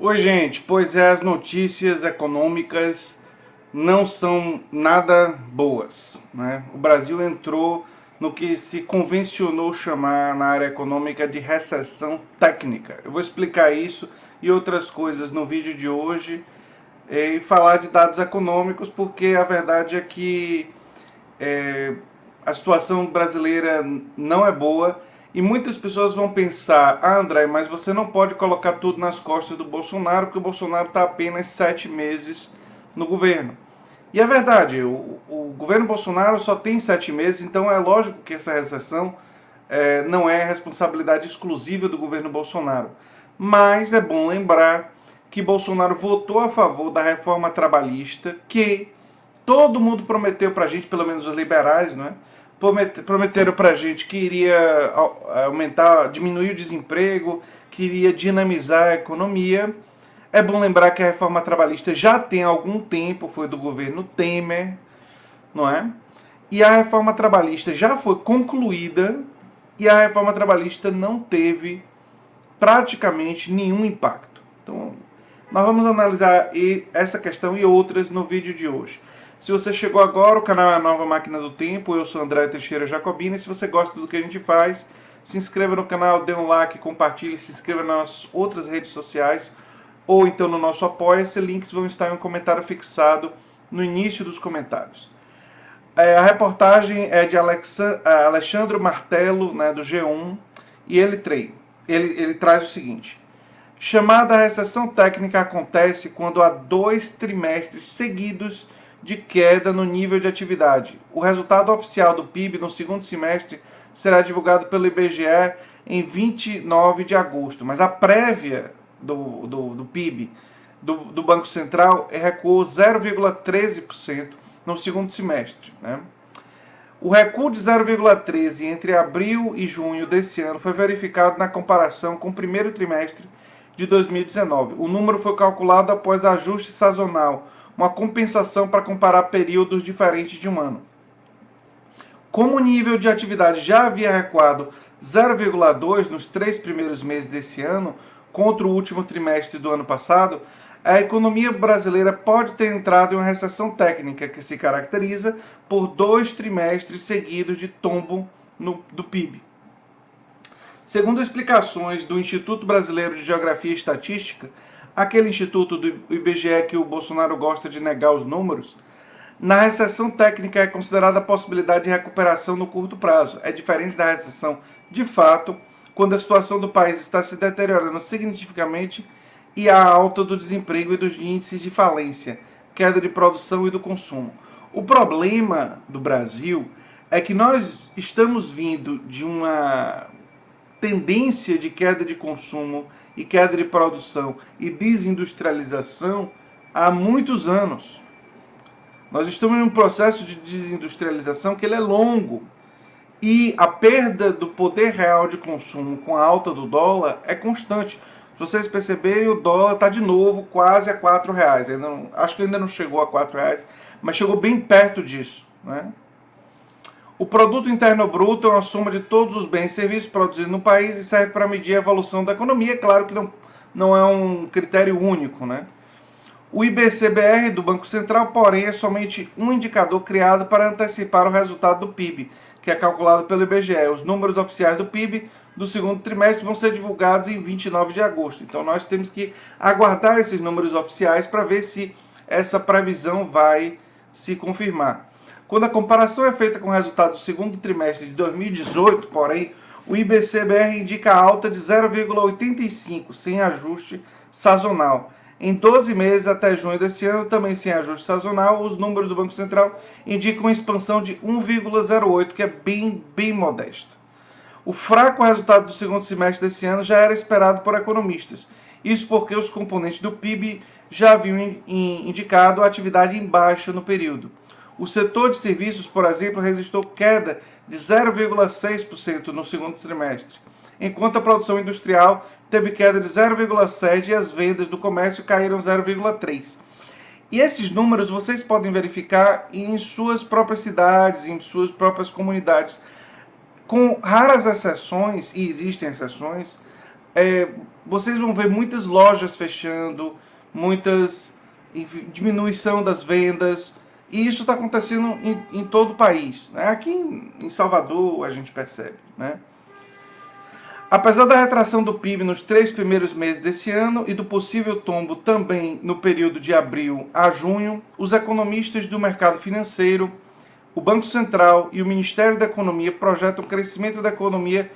Oi, gente. Pois é, as notícias econômicas não são nada boas, né? O Brasil entrou no que se convencionou chamar na área econômica de recessão técnica. Eu vou explicar isso e outras coisas no vídeo de hoje e falar de dados econômicos, porque a verdade é que a situação brasileira não é boa e muitas pessoas vão pensar: ah, André, mas você não pode colocar tudo nas costas do Bolsonaro, porque o Bolsonaro está apenas 7 meses no governo. E é verdade, o governo Bolsonaro só tem 7 meses, então é lógico que essa recessão não é responsabilidade exclusiva do governo Bolsonaro. Mas é bom lembrar que Bolsonaro votou a favor da reforma trabalhista, que todo mundo prometeu pra gente, pelo menos os liberais, não é? Prometeram pra gente que iria aumentar, diminuir o desemprego, que iria dinamizar a economia. É bom lembrar que a reforma trabalhista já tem algum tempo, foi do governo Temer, não é? E a reforma trabalhista já foi concluída e a reforma trabalhista não teve praticamente nenhum impacto. Então, nós vamos analisar essa questão e outras no vídeo de hoje. Se você chegou agora, o canal é a Nova Máquina do Tempo, eu sou André Teixeira Jacobina, e se você gosta do que a gente faz, se inscreva no canal, dê um like, compartilhe, se inscreva nas nossas outras redes sociais, ou então no nosso Apoia-se, links vão estar em um comentário fixado no início dos comentários. A reportagem é de Alexandre Martello, né, do G1, e ele traz o seguinte: chamada recessão técnica acontece quando há 2 trimestres seguidos de queda no nível de atividade. O resultado oficial do PIB no segundo semestre será divulgado pelo IBGE em 29 de agosto, mas a prévia do PIB do Banco Central recuou 0,13% no segundo semestre, né? O recuo de 0,13% entre abril e junho desse ano foi verificado na comparação com o primeiro trimestre de 2019. O número foi calculado após ajuste sazonal, uma compensação para comparar períodos diferentes de um ano. Como o nível de atividade já havia recuado 0,2% nos 3 primeiros meses desse ano, contra o último trimestre do ano passado, a economia brasileira pode ter entrado em uma recessão técnica que se caracteriza por 2 trimestres seguidos de tombo do PIB. Segundo explicações do Instituto Brasileiro de Geografia e Estatística, aquele instituto do IBGE que o Bolsonaro gosta de negar os números, na recessão técnica é considerada a possibilidade de recuperação no curto prazo. É diferente da recessão de fato, quando a situação do país está se deteriorando significativamente e a alta do desemprego e dos índices de falência, queda de produção e do consumo. O problema do Brasil é que nós estamos vindo de uma tendência de queda de consumo e queda de produção e desindustrialização há muitos anos. Nós estamos em um processo de desindustrialização que ele é longo. E a perda do poder real de consumo com a alta do dólar é constante. Se vocês perceberem, o dólar está de novo quase a R$4. Acho que ainda não chegou a R$4, mas chegou bem perto disso, né? O produto interno bruto é uma soma de todos os bens e serviços produzidos no país e serve para medir a evolução da economia. Claro que não é um critério único, né? O IBC-BR do Banco Central, porém, é somente um indicador criado para antecipar o resultado do PIB, que é calculado pelo IBGE. Os números oficiais do PIB do segundo trimestre vão ser divulgados em 29 de agosto. Então nós temos que aguardar esses números oficiais para ver se essa previsão vai se confirmar. Quando a comparação é feita com o resultado do segundo trimestre de 2018, porém, o IBC-BR indica alta de 0,85, sem ajuste sazonal. Em 12 meses até junho desse ano, também sem ajuste sazonal, os números do Banco Central indicam uma expansão de 1,08, que é bem modesta. O fraco resultado do segundo semestre desse ano já era esperado por economistas. Isso porque os componentes do PIB já haviam indicado a atividade em baixa no período. O setor de serviços, por exemplo, registrou queda de 0,6% no segundo trimestre, enquanto a produção industrial teve queda de 0,7% e as vendas do comércio caíram 0,3%. E esses números vocês podem verificar em suas próprias cidades, em suas próprias comunidades. Com raras exceções, e existem exceções, vocês vão ver muitas lojas fechando, muitas diminuição das vendas, e isso está acontecendo em todo o país, né? Aqui em Salvador a gente percebe, né? Apesar da retração do PIB nos 3 primeiros meses desse ano e do possível tombo também no período de abril a junho, os economistas do mercado financeiro, o Banco Central e o Ministério da Economia projetam crescimento da economia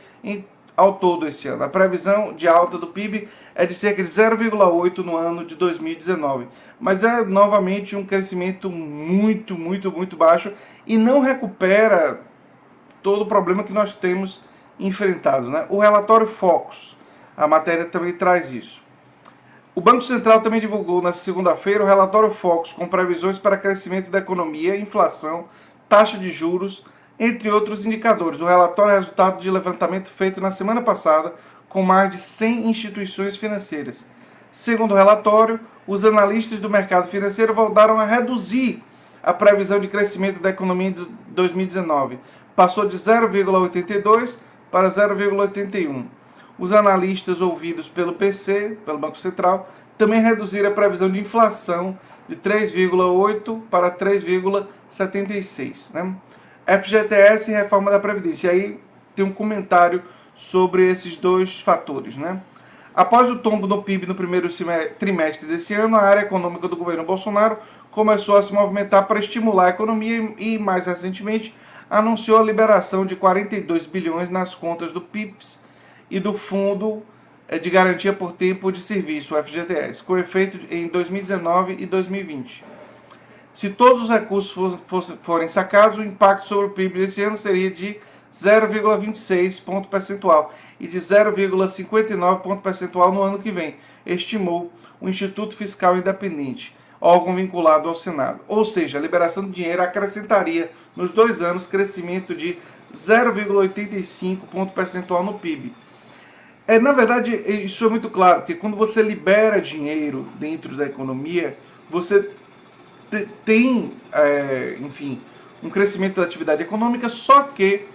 ao todo esse ano. A previsão de alta do PIB é de cerca de 0,8% no ano de 2019, mas é novamente um crescimento muito baixo e não recupera todo o problema que nós temos enfrentado, né? O relatório Focus, a matéria também traz isso. O Banco Central também divulgou na segunda-feira o relatório Focus com previsões para crescimento da economia, inflação, taxa de juros, entre outros indicadores. O relatório é resultado de levantamento feito na semana passada com mais de 100 instituições financeiras. Segundo o relatório, os analistas do mercado financeiro voltaram a reduzir a previsão de crescimento da economia em 2019. Passou de 0,82 para 0,81. Os analistas ouvidos pelo BC, pelo Banco Central, também reduziram a previsão de inflação de 3,8 para 3,76. Né? FGTS e reforma da Previdência. E aí tem um comentário sobre esses dois fatores. Né? Após o tombo no PIB no primeiro trimestre desse ano, a área econômica do governo Bolsonaro começou a se movimentar para estimular a economia e, mais recentemente, anunciou a liberação de 42 bilhões nas contas do PIX e do Fundo de Garantia por Tempo de Serviço, o FGTS, com efeito em 2019 e 2020. Se todos os recursos forem sacados, o impacto sobre o PIB desse ano seria de 0,26 ponto percentual e de 0,59 ponto percentual no ano que vem, estimou o Instituto Fiscal Independente, órgão vinculado ao Senado. Ou seja, a liberação de dinheiro acrescentaria nos 2 anos crescimento de 0,85 ponto percentual no PIB. Na verdade, isso é muito claro, porque quando você libera dinheiro dentro da economia, você tem, enfim, um crescimento da atividade econômica, só que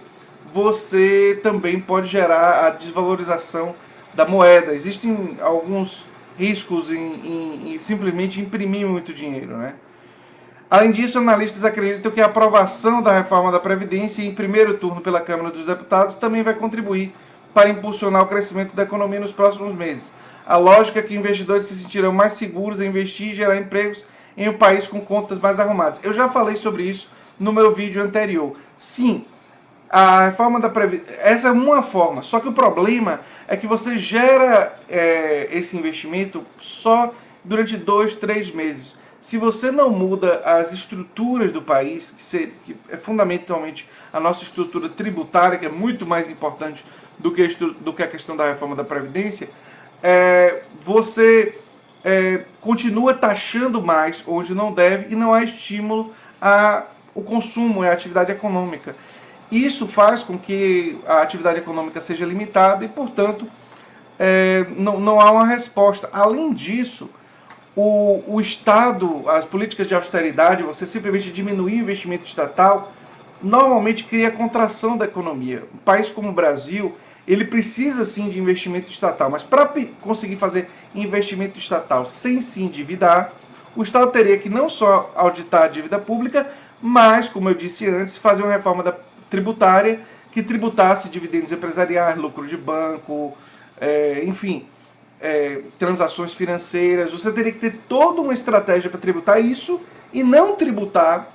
você também pode gerar a desvalorização da moeda. Existem alguns riscos em simplesmente imprimir muito dinheiro, né? Além disso, analistas acreditam que a aprovação da reforma da Previdência em primeiro turno pela Câmara dos Deputados também vai contribuir para impulsionar o crescimento da economia nos próximos meses. A lógica é que investidores se sentirão mais seguros em investir e gerar empregos em um país com contas mais arrumadas. Eu já falei sobre isso no meu vídeo anterior. Sim, a reforma da Previdência, essa é uma forma, só que o problema é que você gera esse investimento só durante 2, 3 meses. Se você não muda as estruturas do país, que é fundamentalmente a nossa estrutura tributária, que é muito mais importante do que a questão da reforma da Previdência, você continua taxando mais onde não deve e não há estímulo ao consumo, à atividade econômica. Isso faz com que a atividade econômica seja limitada e, portanto, não há uma resposta. Além disso, o Estado, as políticas de austeridade, você simplesmente diminuir o investimento estatal, normalmente cria contração da economia. Um país como o Brasil, ele precisa sim de investimento estatal, mas para conseguir fazer investimento estatal sem se endividar, o Estado teria que não só auditar a dívida pública, mas, como eu disse antes, fazer uma reforma tributária que tributasse dividendos empresariais, lucros de banco, enfim, transações financeiras. Você teria que ter toda uma estratégia para tributar isso e não tributar,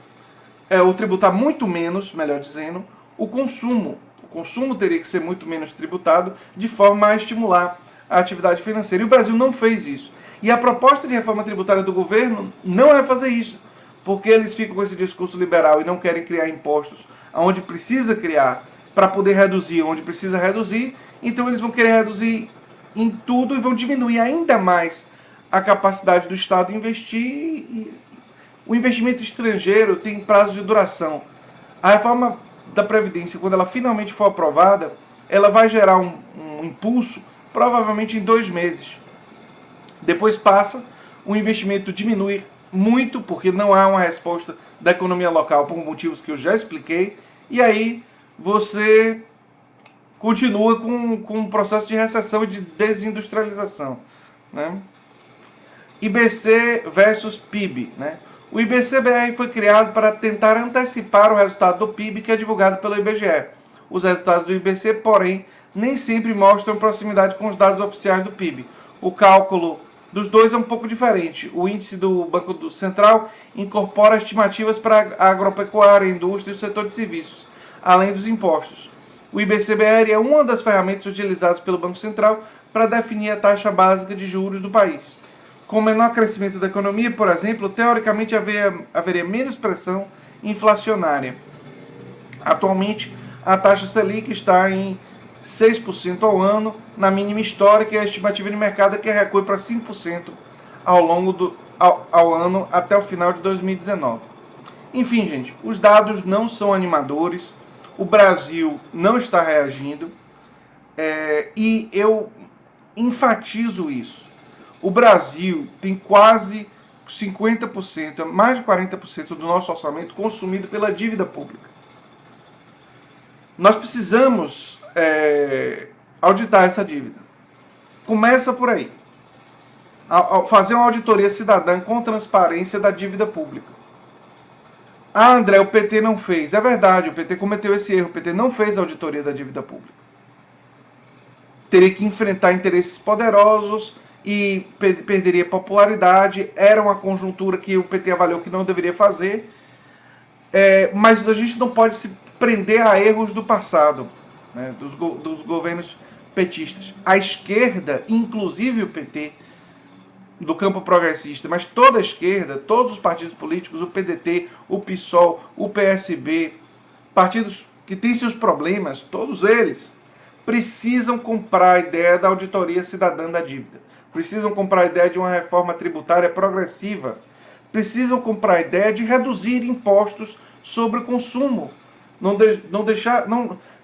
ou tributar muito menos, melhor dizendo, o consumo. O consumo teria que ser muito menos tributado de forma a estimular a atividade financeira. E o Brasil não fez isso. E a proposta de reforma tributária do governo não é fazer isso, porque eles ficam com esse discurso liberal e não querem criar impostos onde precisa criar para poder reduzir onde precisa reduzir. Então eles vão querer reduzir em tudo e vão diminuir ainda mais a capacidade do Estado de investir. E o investimento estrangeiro tem prazo de duração. A reforma da Previdência, quando ela finalmente for aprovada, ela vai gerar um impulso provavelmente em 2 meses. Depois passa, o investimento diminui muito, porque não há uma resposta da economia local por motivos que eu já expliquei, e aí você continua com um processo de recessão e de desindustrialização, né? IBC versus PIB, né? O IBC-BR foi criado para tentar antecipar o resultado do PIB que é divulgado pelo IBGE. Os resultados do IBC, porém, nem sempre mostram proximidade com os dados oficiais do PIB. O cálculo dos dois é um pouco diferente. O índice do Banco Central incorpora estimativas para a agropecuária, a indústria e o setor de serviços, além dos impostos. O IBC-BR é uma das ferramentas utilizadas pelo Banco Central para definir a taxa básica de juros do país. Com o menor crescimento da economia, por exemplo, teoricamente haveria menos pressão inflacionária. Atualmente, a taxa Selic está em 6% ao ano, na mínima histórica, e a estimativa de mercado é que recue para 5% ao ano até o final de 2019. Enfim, gente, os dados não são animadores, o Brasil não está reagindo, e eu enfatizo isso. O Brasil tem quase 50%, mais de 40% do nosso orçamento consumido pela dívida pública. Nós precisamos auditar essa dívida. Começa por aí. Fazer uma auditoria cidadã com transparência da dívida pública. Ah, André, o PT não fez. É verdade, o PT cometeu esse erro. O PT não fez a auditoria da dívida pública. Teria que enfrentar interesses poderosos e perderia popularidade. Era uma conjuntura que o PT avaliou que não deveria fazer. Mas a gente não pode se prender a erros do passado, né, dos governos petistas. A esquerda, inclusive o PT, do campo progressista, mas toda a esquerda, todos os partidos políticos, o PDT, o PSOL, o PSB, partidos que têm seus problemas, todos eles precisam comprar a ideia da auditoria cidadã da dívida, precisam comprar a ideia de uma reforma tributária progressiva, precisam comprar a ideia de reduzir impostos sobre o consumo, não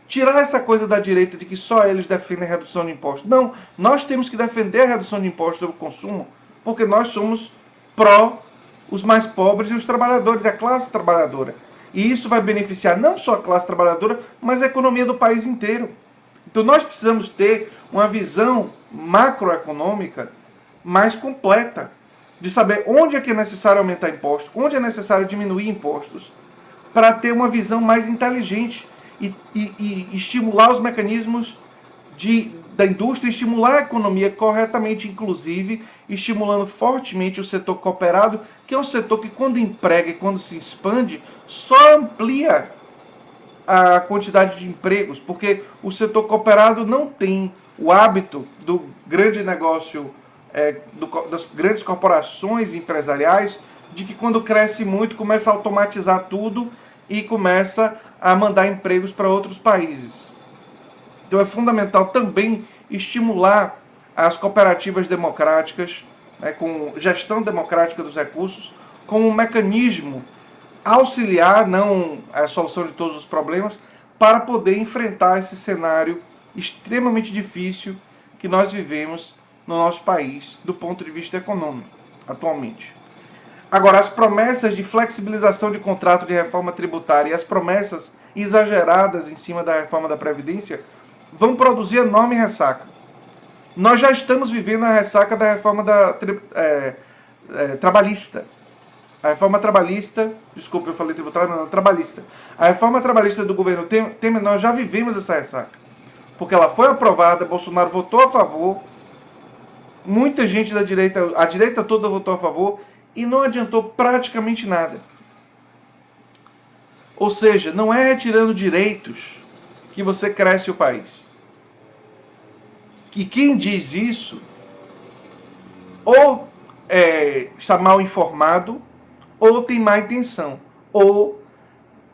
tirar essa coisa da direita de que só eles defendem a redução de impostos. Não, nós temos que defender a redução de impostos sobre o consumo, porque nós somos pró os mais pobres e os trabalhadores, a classe trabalhadora. E isso vai beneficiar não só a classe trabalhadora, mas a economia do país inteiro. Então nós precisamos ter uma visão macroeconômica mais completa, de saber onde é que é necessário aumentar impostos, onde é necessário diminuir impostos, para ter uma visão mais inteligente e estimular os mecanismos da indústria, estimular a economia corretamente, inclusive estimulando fortemente o setor cooperado, que é um setor que quando emprega e quando se expande, só amplia a quantidade de empregos, porque o setor cooperado não tem o hábito do grande negócio, das grandes corporações empresariais, de que quando cresce muito começa a automatizar tudo e começa a mandar empregos para outros países. Então é fundamental também estimular as cooperativas democráticas, com gestão democrática dos recursos, como um mecanismo auxiliar, não a solução de todos os problemas, para poder enfrentar esse cenário extremamente difícil que nós vivemos no nosso país, do ponto de vista econômico, atualmente. Agora, as promessas de flexibilização de contrato de reforma tributária e as promessas exageradas em cima da reforma da Previdência vão produzir enorme ressaca. Nós já estamos vivendo a ressaca da reforma trabalhista. A reforma trabalhista, desculpa, eu falei tributária, não, trabalhista. A reforma trabalhista do governo Temer, nós já vivemos essa ressaca. Porque ela foi aprovada, Bolsonaro votou a favor, muita gente da direita, a direita toda votou a favor, e não adiantou praticamente nada. Ou seja, não é retirando direitos que você cresce o país. Que quem diz isso ou está mal informado, ou tem má intenção, ou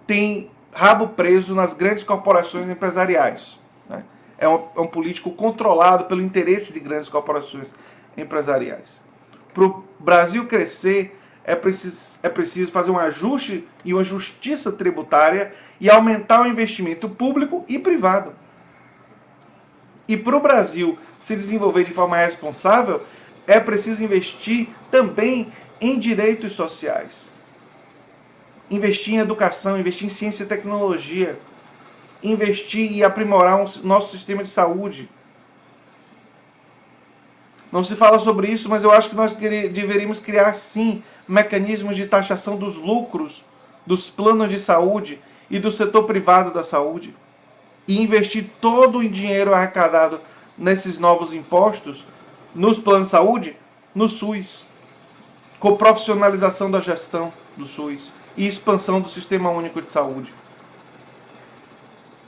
tem rabo preso nas grandes corporações empresariais. Né? É um político controlado pelo interesse de grandes corporações empresariais. Para o Brasil crescer, é preciso fazer um ajuste e uma justiça tributária e aumentar o investimento público e privado. E para o Brasil se desenvolver de forma responsável, é preciso investir também em direitos sociais. Investir em educação, investir em ciência e tecnologia. investir e aprimorar o nosso sistema de saúde. Não se fala sobre isso, mas eu acho que nós deveríamos criar, sim, mecanismos de taxação dos lucros dos planos de saúde e do setor privado da saúde. E investir todo o dinheiro arrecadado nesses novos impostos, nos planos de saúde, no SUS. Com profissionalização da gestão do SUS e expansão do Sistema Único de Saúde.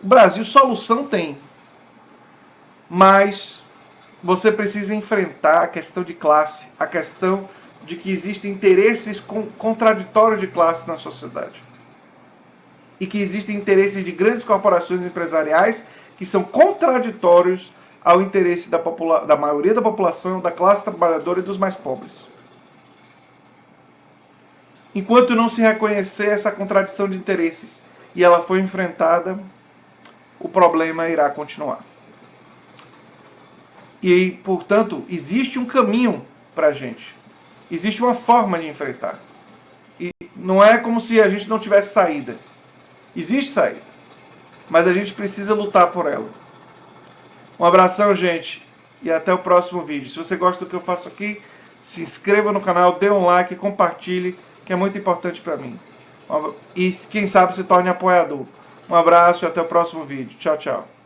O Brasil, solução tem. Mas você precisa enfrentar a questão de classe, a questão de que existem interesses contraditórios de classe na sociedade. E que existem interesses de grandes corporações empresariais que são contraditórios ao interesse da maioria da população, da classe trabalhadora e dos mais pobres. Enquanto não se reconhecer essa contradição de interesses e ela for enfrentada, o problema irá continuar. E, portanto, existe um caminho para a gente. Existe uma forma de enfrentar. E não é como se a gente não tivesse saída. Existe saída. Mas a gente precisa lutar por ela. Um abração, gente. E até o próximo vídeo. Se você gosta do que eu faço aqui, se inscreva no canal, dê um like, compartilhe, que é muito importante para mim. E quem sabe se torne apoiador. Um abraço e até o próximo vídeo. Tchau, tchau.